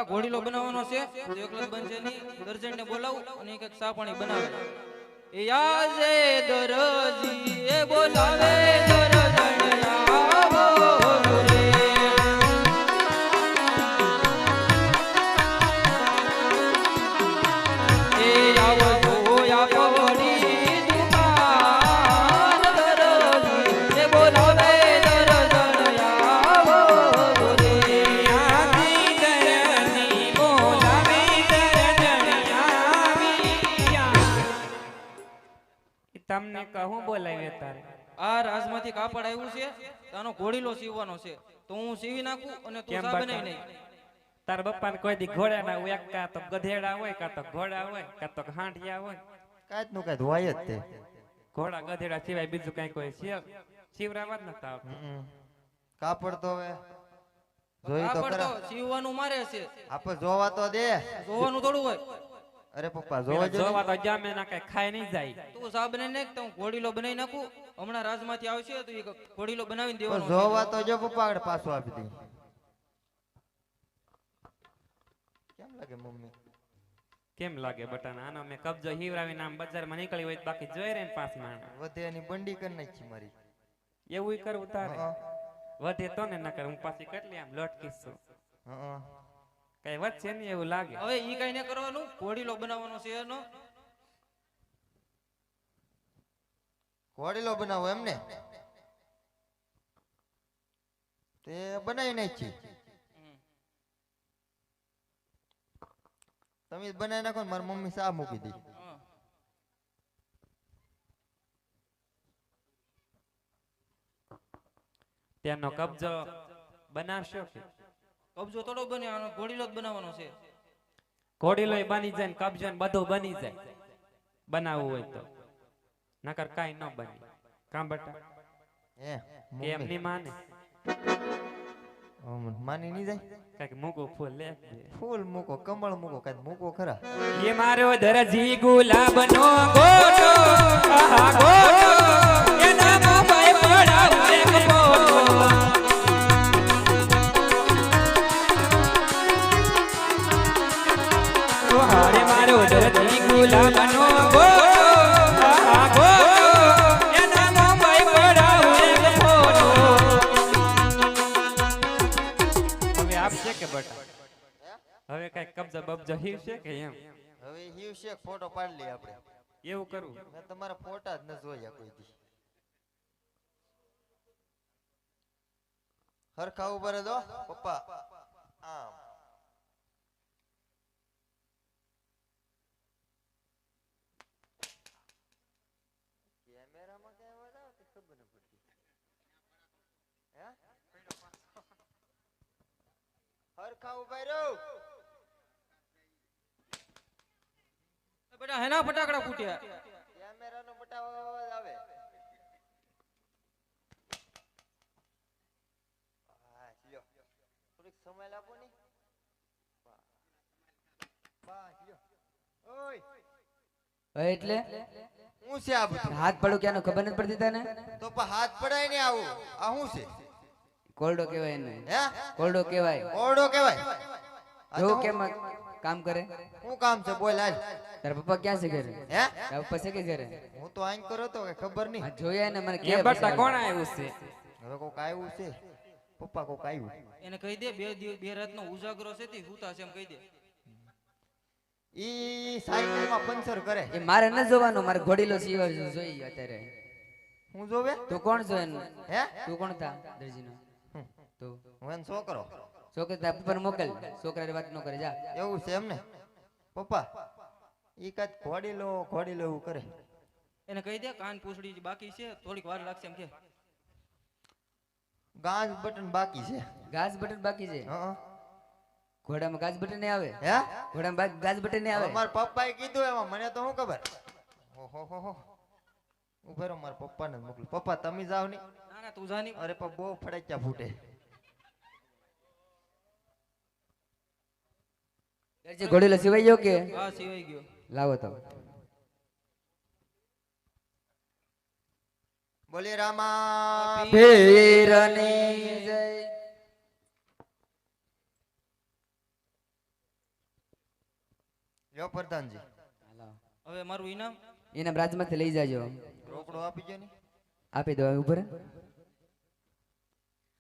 આ ઘોડીલો બનાવવાનો છે તો એકલા બનશે નહીં, દર્જન ને બોલાવું અને એક ચા પાણી બનાવે. એ યાજે દરજી એ બોલાવે દર્જન આવો રે. એ આવો જોયા પડી દુકાન દરજી એ બોલાવે દર્જન આવો રે. તમને કહું બોલાવે તારે આ રાજમાંથી કાપડ આવ્યું છે, આનો ઘોડીલો સીવવાનો છે, તો હું સીવી નાખું અને તું કેમ સા બટા? બનાવી નહીં. તાર બપ્પાને કોઈ દી ઘોડા ના હોય, કાં તો ગધેડા હોય, કાં તો ઘોડા હોય, કાં તો હાંડિયા હોય. કાંઈ નું કાંઈ હોય જ તે. ઘોડા ગધેડા સિવાય બીજું કઈ કોઈ શિવરાવા જ નતા આવતું. કાપડ તો હવે જોઈ તો કાપડ તો ખરા. સીવવાનું મારે છે, આપણે જોવા તો દે. જોવાનું થોડું હોય. અરે પપ્પા પેલા જોવા જોવા તો જામે ના કઈ ખાઈ નહીં જાય. તું સા બનાવી નાખ તો હું ઘોડીલો બનાવી નાખું. હમણાં રાજમાંથી આવશે તો એ ઘોડીલો બનાવીને દેવાનો છે. જોવા તો જો પપ્પા આગળ પાછું આપી દઈ. કેમ લાગે મમ્મી? કેમ લાગે બટાના? આનો મેં કબજો હિવરાવી નામ બજારમાં નીકળી હોય તો બાકી જોઈ રે ને 5 માણા વધે એની બંડી કરી નાખી મારી. એવું કરવું તારે? હં. વધે તો ને નકર હું પાછી કેટલી આમ લોટકીશ છું. હં. કઈ વધશે ને એવું લાગે. હવે ઈ કઈ ન કરવાનું, ઘોડીલો બનાવવાનો છે એનો. ઘોડીલો બનાવો એમને? તે બનાવી નાખી. તમે જ બનાવી નાખો ને મારી મમ્મી સા મૂકી દી. હા. ત્યાંનો કબજો બનાવશો કે? કબજો થોડો બને, આનો ઘોડીલો જ બનાવવાનો છે. ઘોડીલોય બની જાય ને કબજો ને બધું બની જાય બનાવવું હોય તો, નકર કાઈ ન બને. કામ બટા હે કે એમ ની માને માની નહીં જાય. કઈક મૂકો ફૂલ લે ફૂલ મૂકો, કમળ મૂકો, કઈ મૂકો ખરા. એ મારો દરજી ગુલાબનો ગોટો, આહા ગોટો એના મોબાઈ પડાવ એક ફોટો. ઓ હારે મારો દરજી ગુલાબનો ગોટો, આહા ગોટો એના મોબાઈ પડાવ એક ફોટો. હવે આપશે કે બટા? હવે કઈ કબજો બબજો હીવશે કે એમ? હવે હિવ શેક ફોટો પાડી લઈએ આપણે. એવું કરવું? મેં તમારા ફોટા જ ન જોયા કોઈ દી. હરખા ઉભા રહેજો પપ્પા. આમ કેમેરામાં કઈ અવાજ આવે કે ખબર ન પડતી. હે હરખા ઉભા રહો. બેટા હેના ફટાકડા ફૂટ્યા? કેમેરાનો બટાવો અવાજ આવે. હા લ્યો, થોડીક સમય લાગો ને. બસ લ્યો. ઓય એટલે હું છે આ બધું? હાથ પડું ક્યાંનો ખબર નથી પડતી તને? તો પણ હાથ પડાય ને આવું. આ શું છે? કોરડો કહેવાય એને. હે કોરડો કહેવાય. ઓરડો કહેવાય. આ તો જો હું- કેમ કામ કરે? શું કામ છે બોલ હાલ. તારા પપ્પા ક્યાં છે ઘરે? હે તારા પપ્પા છે કે ઘરે? હું તો આઈન કરો તો કે ખબર નહીં. આ જોયા ને મને એ કે બટા કોણ આવ્યું છે? હવે કોક આવ્યું છે. પપ્પા કોક આવ્યું. એને કહી દે બે રાતનો ઉજાગરો છે તે હુતા છે એમ કહી દે. ઈ સાયકલમાં પંચર કરે. એ મારે ન જોવાનું, મારે ઘોડીલો સીવર જોઈ અત્યારે. હું જોવે? તું કોણ છો એનો? હે તું કોણ થા દરજીનો? તું હું એનો છોકરો. છોકરા તારા પપ્પાને મોકલ, છોકરાની વાત ન કરે જા. એવું છે એમને? પપ્પા ઈ કાંઈક ઘોડીલો એવું કરે. એને કહી દે કાન પૂછડી બાકી છે, થોડીક વાર લાગશે એમ કે. ગાજ બટન બાકી છે. ગાજ બટન બાકી છે? હં. ઘોડામાં ગાજ બટન નહીં આવે? હે ઘોડામાં ગાજ બટન નહીં આવે? મારા પપ્પાએ કીધું એમાં, મને તો શું ખબર. ઓહો હો હો. ઉભા રહો, મારા પપ્પાને જ મોકલું. પપ્પા તમે જાવ નહીં. ના ના તું જાની. અરે પણ બહુ ફડાક્યા ફૂટે. દરજી ઘોડીલો સિવાય ગયો કે? હા સિવાય ગયો. લાવો તો. બોલે રામા પીરની જય. લ્યો પ્રધાનજી હવે મારું ઇનામ એના રાજમાંથી લઈ જાજો રોકડો આપી જો ને આપી દો હવે ઉભો રહે